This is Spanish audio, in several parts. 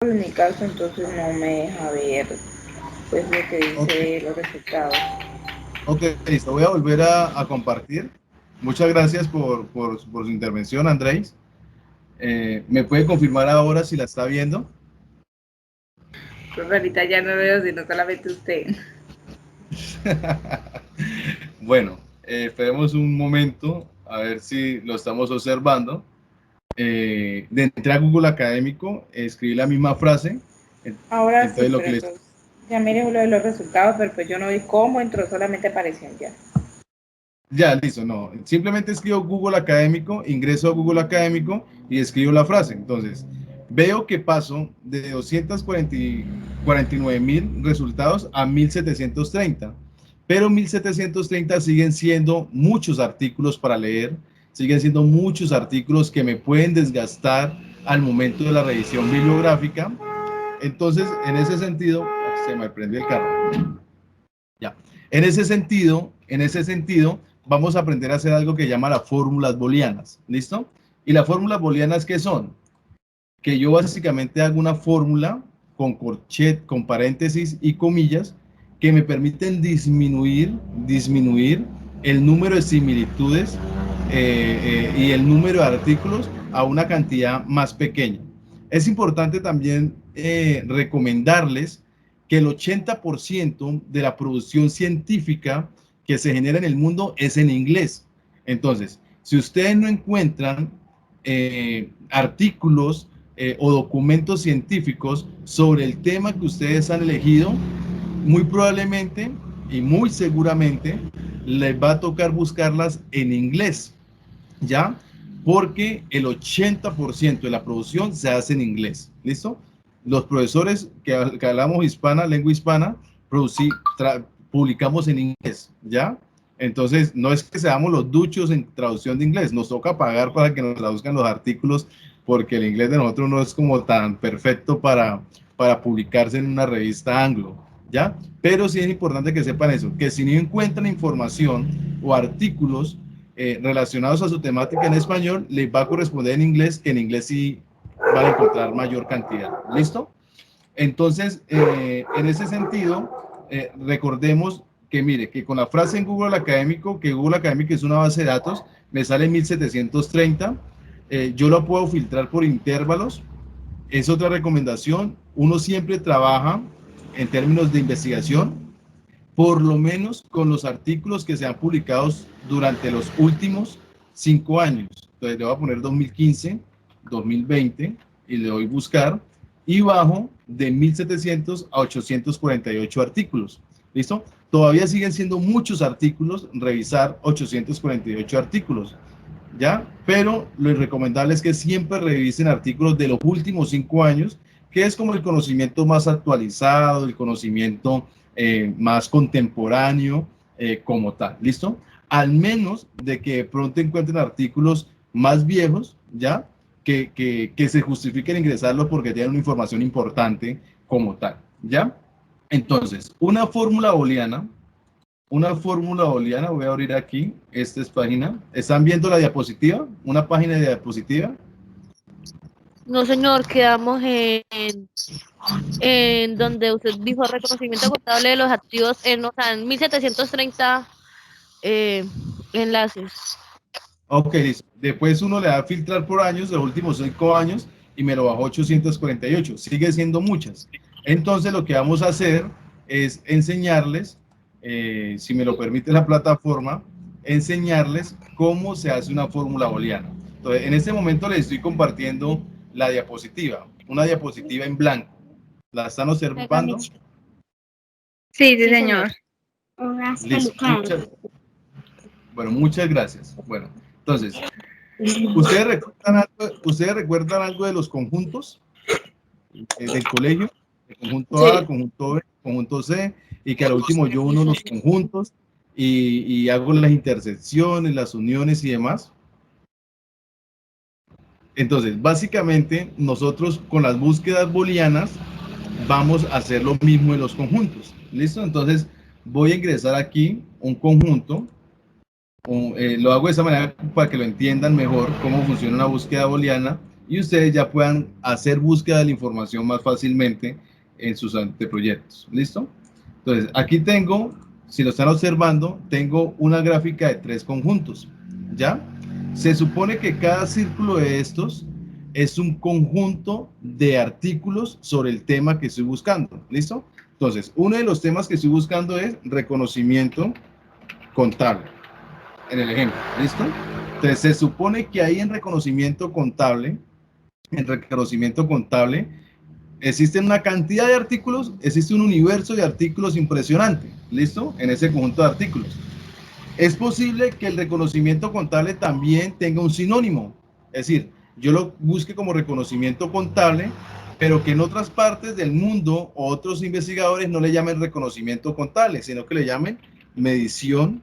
En mi caso, entonces no me deja ver pues lo que Ok, dice los resultados. ok, listo. Voy a volver a compartir. Muchas gracias por su intervención, Andrés. ¿Me puede confirmar ahora si la está viendo? Pues ahorita ya no veo sino solamente usted. Bueno, esperemos un momento a ver si lo estamos observando. De entrar a Google Académico, escribí la misma frase. Ahora sí, Entonces, lo pero que les entonces ya miré lo de los resultados, pero pues yo no vi cómo entró, solamente aparecían ya. Ya, listo, no. Simplemente escribo Google Académico, ingreso a Google Académico y escribo la frase. Entonces, veo que paso de 249.000 resultados a 1.730. Pero 1.730 siguen siendo muchos artículos para leer, siguen siendo muchos artículos que me pueden desgastar al momento de la revisión bibliográfica. Entonces, en ese sentido, se me prendió el carro. Ya. En ese sentido, vamos a aprender a hacer algo que llama las fórmulas booleanas. ¿Listo? ¿Y las fórmulas booleanas qué son? Que yo básicamente hago una fórmula con corchet, con paréntesis y comillas que me permiten disminuir el número de similitudes y el número de artículos a una cantidad más pequeña. Es importante también recomendarles que el 80% de la producción científica que se genera en el mundo es en inglés. Entonces, si ustedes no encuentran artículos o documentos científicos sobre el tema que ustedes han elegido, muy probablemente y muy seguramente les va a tocar buscarlas en inglés, ¿ya? Porque el 80% de la producción se hace en inglés, ¿listo? Los profesores que hablamos hispana, lengua hispana, publicamos en inglés, ¿ya? Entonces, no es que seamos los duchos en traducción de inglés, nos toca pagar para que nos traduzcan los artículos porque el inglés de nosotros no es como tan perfecto para publicarse en una revista anglo, ¿ya? Pero sí es importante que sepan eso, que si no encuentran información o artículos relacionados a su temática en español, les va a corresponder en inglés, que en inglés sí van a encontrar mayor cantidad. ¿Listo? Entonces, en ese sentido, recordemos que, mire, que con la frase en Google Académico, que Google Académico es una base de datos, me sale 1730, yo lo puedo filtrar por intervalos, es otra recomendación, uno siempre trabaja en términos de investigación, por lo menos con los artículos que se han publicado durante los últimos 5 años. Entonces le voy a poner 2015, 2020 y le doy buscar y bajo de 1700 a 848 artículos. ¿Listo? Todavía siguen siendo muchos artículos, revisar 848 artículos, ¿ya? Pero lo recomendable es que siempre revisen artículos de los últimos 5 años, que es como el conocimiento más actualizado, el conocimiento más contemporáneo como tal, ¿listo? Al menos de que de pronto encuentren artículos más viejos, ¿ya? Que se justifiquen ingresarlos porque tienen una información importante como tal, ¿ya? Entonces, una fórmula booleana, voy a abrir aquí, esta es página. ¿Están viendo la diapositiva? Una página de diapositiva. No, señor, quedamos en donde usted dijo reconocimiento contable de los activos o sea, en 1730 eh, enlaces. Ok, listo. Después uno le da a filtrar por años, los últimos 5 años, y me lo bajó 848. Sigue siendo muchas. Entonces lo que vamos a hacer es enseñarles, si me lo permite la plataforma, enseñarles cómo se hace una fórmula booleana. Entonces, en este momento les estoy compartiendo la diapositiva, una diapositiva en blanco. ¿La están observando? Sí, sí, Sí, señor. señor. Listo. Muchas gracias. Bueno, entonces, ¿ustedes recuerdan algo de los conjuntos del colegio? El conjunto A, Sí. conjunto B, conjunto C, y que al último yo uno los conjuntos y hago las intersecciones, las uniones y demás. Entonces, básicamente, nosotros con las búsquedas booleanas vamos a hacer lo mismo en los conjuntos. ¿Listo? Entonces, voy a ingresar aquí un conjunto. Lo hago de esa manera para que lo entiendan mejor cómo funciona una búsqueda booleana. y ustedes ya puedan hacer búsqueda de la información más fácilmente en sus anteproyectos. ¿Listo? Entonces, aquí tengo, si lo están observando, tengo una gráfica de 3 conjuntos, ¿ya? Se supone que cada círculo de estos es un conjunto de artículos sobre el tema que estoy buscando, ¿listo? Entonces, uno de los temas que estoy buscando es reconocimiento contable, en el ejemplo, ¿listo? Entonces, se supone que ahí en reconocimiento contable, existen una cantidad de artículos, existe un universo de artículos impresionante, ¿listo? En ese conjunto de artículos. Es posible que el reconocimiento contable también tenga un sinónimo, es decir, yo lo busque como reconocimiento contable, pero que en otras partes del mundo otros investigadores no le llamen reconocimiento contable, sino que le llamen medición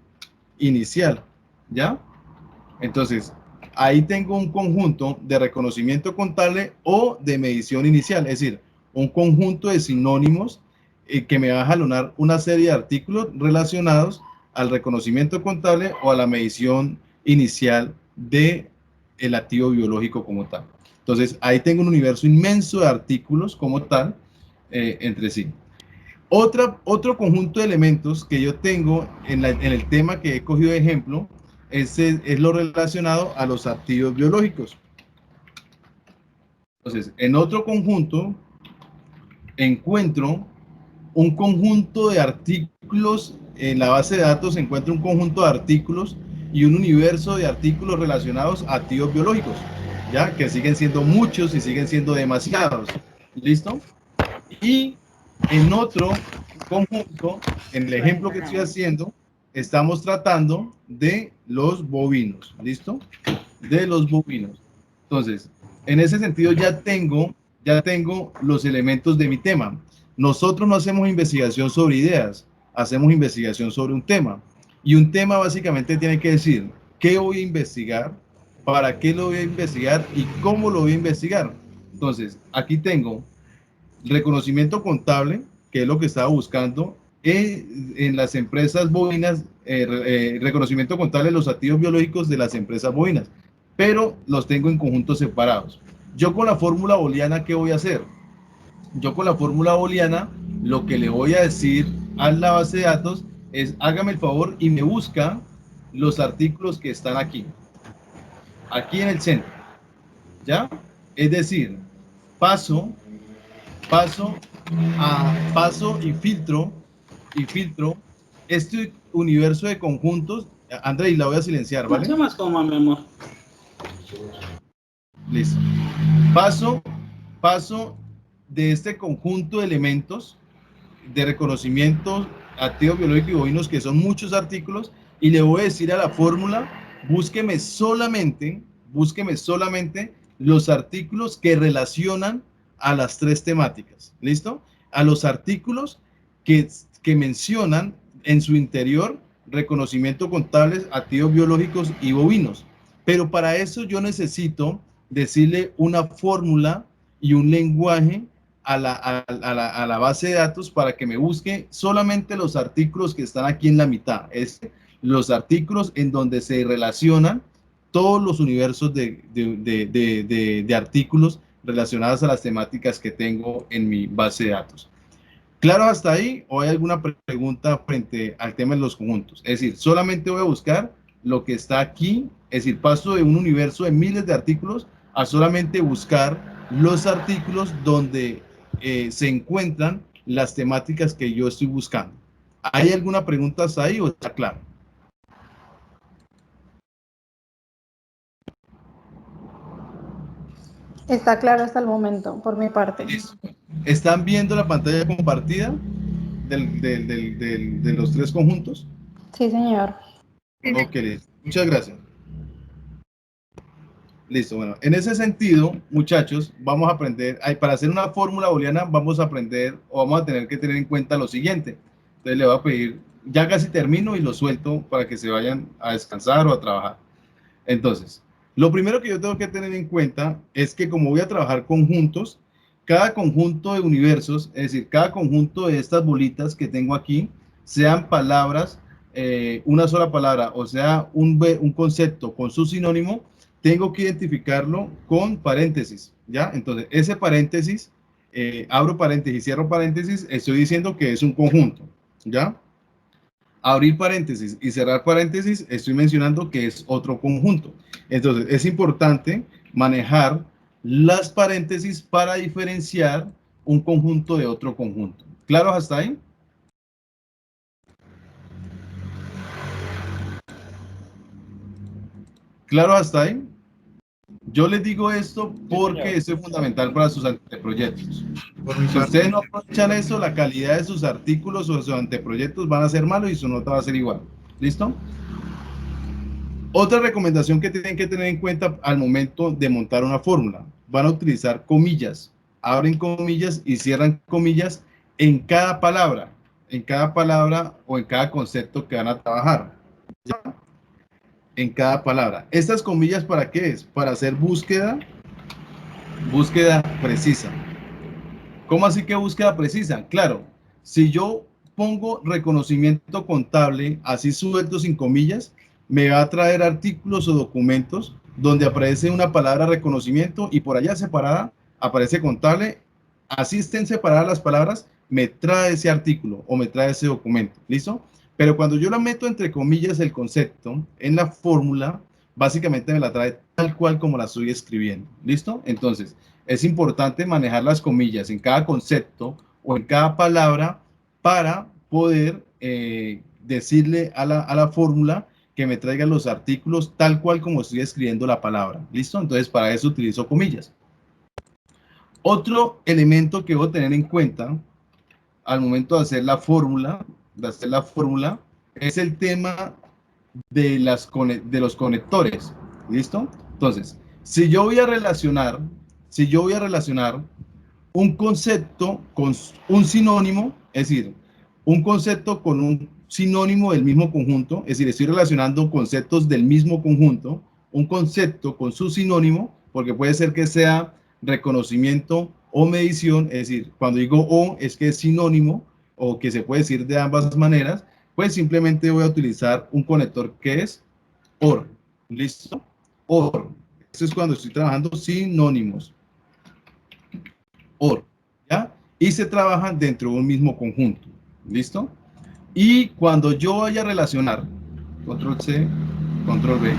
inicial, ¿ya? Entonces, ahí tengo un conjunto de reconocimiento contable o de medición inicial, es decir, un conjunto de sinónimos que me va a jalonar una serie de artículos relacionados al reconocimiento contable o a la medición inicial de el activo biológico como tal. Entonces, ahí tengo un universo inmenso de artículos como tal entre sí. Otro conjunto de elementos que yo tengo en el tema que he cogido de ejemplo es lo relacionado a los activos biológicos. Entonces, en otro conjunto encuentro un conjunto de artículos, en la base de datos encuentro un conjunto de artículos y un universo de artículos relacionados a activos biológicos, ya que siguen siendo muchos y siguen siendo demasiados. ¿Listo? Y en otro conjunto, en el ejemplo que estoy haciendo, estamos tratando de los bovinos. ¿Listo? De los bovinos. Entonces, en ese sentido ya tengo los elementos de mi tema. Nosotros no hacemos investigación sobre ideas, hacemos investigación sobre un tema. Y un tema básicamente tiene que decir qué voy a investigar, para qué lo voy a investigar y cómo lo voy a investigar. Entonces, aquí tengo reconocimiento contable, que es lo que estaba buscando en las empresas bovinas, reconocimiento contable de los activos biológicos de las empresas bovinas, pero los tengo en conjuntos separados. Yo con la fórmula booleana, ¿qué voy a hacer? Yo con la fórmula booleana, lo que le voy a decir a la base de datos es, hágame el favor y me busca los artículos que están aquí en el centro, ¿ya? Es decir, paso y filtro este universo de conjuntos. André, la voy a silenciar, ¿vale? ¿Qué más coma, mi amor? Listo. Paso de este conjunto de elementos de reconocimiento activo biológico y bovinos, que son muchos artículos, y le voy a decir a la fórmula, búsqueme solamente los artículos que relacionan a las 3 temáticas. ¿Listo? A los artículos que mencionan en su interior reconocimiento contables, activos biológicos y bovinos. Pero para eso yo necesito decirle una fórmula y un lenguaje a la base de datos para que me busque solamente los artículos que están aquí en la mitad. Los artículos en donde se relacionan todos los universos de artículos relacionados a las temáticas que tengo en mi base de datos. ¿Claro hasta ahí o hay alguna pregunta frente al tema de los conjuntos? Es decir, solamente voy a buscar lo que está aquí, es decir, paso de un universo de miles de artículos a solamente buscar los artículos donde se encuentran las temáticas que yo estoy buscando. ¿Hay alguna pregunta hasta ahí o está claro? Está claro hasta el momento, por mi parte. ¿Están viendo la pantalla compartida de los 3 conjuntos? Sí, señor. Ok, muchas gracias. Listo, bueno, en ese sentido, muchachos, vamos a aprender, para hacer una fórmula booleana vamos a aprender o vamos a tener que tener en cuenta lo siguiente. Entonces le voy a pedir, ya casi termino y lo suelto para que se vayan a descansar o a trabajar. Entonces, lo primero que yo tengo que tener en cuenta es que como voy a trabajar conjuntos, cada conjunto de universos, es decir, cada conjunto de estas bolitas que tengo aquí, sean palabras, una sola palabra, o sea, un concepto con su sinónimo, tengo que identificarlo con paréntesis, ¿ya? Entonces, ese paréntesis, abro paréntesis, cierro paréntesis, estoy diciendo que es un conjunto, ¿ya? Abrir paréntesis y cerrar paréntesis, estoy mencionando que es otro conjunto. Entonces, es importante manejar las paréntesis para diferenciar un conjunto de otro conjunto. ¿Claro hasta ahí? ¿Claro hasta ahí? Yo les digo esto porque esto es fundamental para sus anteproyectos. Por mi Si parte. ustedes no aprovechan eso, la calidad de sus artículos o de sus anteproyectos van a ser malos y su nota va a ser igual. ¿Listo? Otra recomendación que tienen que tener en cuenta al momento de montar una fórmula, van a utilizar comillas. Abren comillas y cierran comillas en cada palabra o en cada concepto que van a trabajar. ¿Ya? En cada palabra. ¿Estas comillas para qué es? Para hacer búsqueda precisa. ¿Cómo así que búsqueda precisa? Claro, si yo pongo reconocimiento contable así suelto sin comillas, me va a traer artículos o documentos donde aparece una palabra reconocimiento y por allá separada aparece contable. Así estén separadas las palabras, me trae ese artículo o me trae ese documento. ¿Listo? Pero cuando yo la meto entre comillas el concepto en la fórmula, básicamente me la trae tal cual como la estoy escribiendo. ¿Listo? Entonces, es importante manejar las comillas en cada concepto o en cada palabra para poder decirle a la fórmula que me traiga los artículos tal cual como estoy escribiendo la palabra. ¿Listo? Entonces, para eso utilizo comillas. Otro elemento que debo tener en cuenta al momento de hacer la fórmula, es el tema de los conectores. ¿Listo? Entonces, si yo voy a relacionar un concepto con un sinónimo, es decir, un concepto con un sinónimo del mismo conjunto, es decir, estoy relacionando conceptos del mismo conjunto, un concepto con su sinónimo, porque puede ser que sea reconocimiento o medición, es decir, cuando digo o es que es sinónimo o que se puede decir de ambas maneras, pues simplemente voy a utilizar un conector que es OR. ¿Listo? OR. Eso es cuando estoy trabajando sinónimos. OR, ¿ya? Y se trabajan dentro de un mismo conjunto, ¿listo? Y cuando yo vaya a relacionar, control C, control V,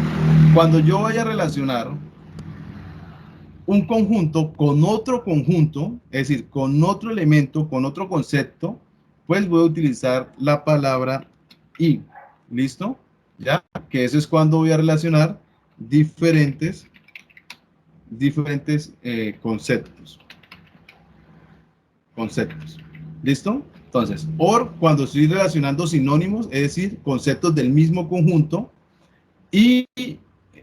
cuando yo vaya a relacionar un conjunto con otro conjunto, es decir, con otro elemento, con otro concepto, pues voy a utilizar la palabra y, ¿listo? ¿Ya? Que eso es cuando voy a relacionar diferentes conceptos. ¿Listo? Entonces, OR cuando estoy relacionando sinónimos, es decir, conceptos del mismo conjunto, y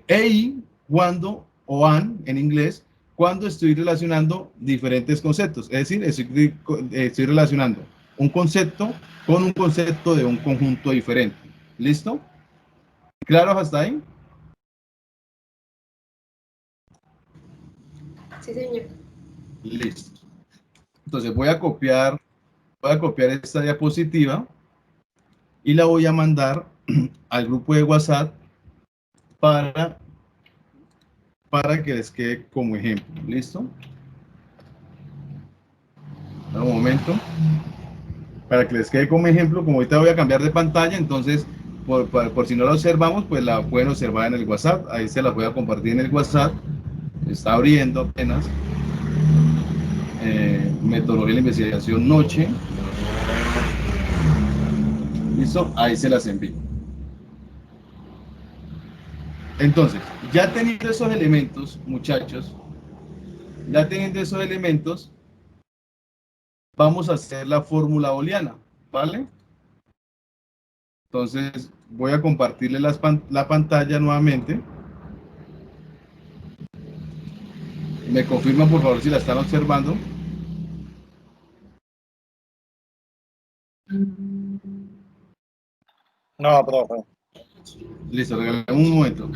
EI cuando, o AN en inglés, cuando estoy relacionando diferentes conceptos, es decir, estoy relacionando un concepto con un concepto de un conjunto diferente. ¿Listo? ¿Claro hasta ahí? Sí, señor. Listo. Entonces voy a copiar esta diapositiva y la voy a mandar al grupo de WhatsApp para, para que les quede como ejemplo. ¿Listo? Un momento. Para que les quede como ejemplo, como ahorita voy a cambiar de pantalla, entonces, por si no la observamos, pues la pueden observar en el WhatsApp. Ahí se las voy a compartir en el WhatsApp. Está abriendo apenas. Metodología de la investigación noche. ¿Listo? Ahí se las envío. Entonces, ya teniendo esos elementos, muchachos, ya teniendo esos elementos, vamos a hacer la fórmula booleana, ¿vale? Entonces, voy a compartirle la pantalla nuevamente. Me confirman, por favor, si la están observando. No, profe. Listo, regálame un momento.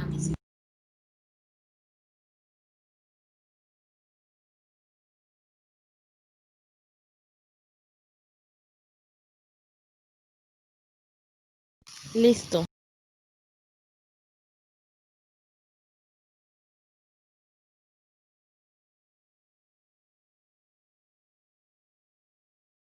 Listo.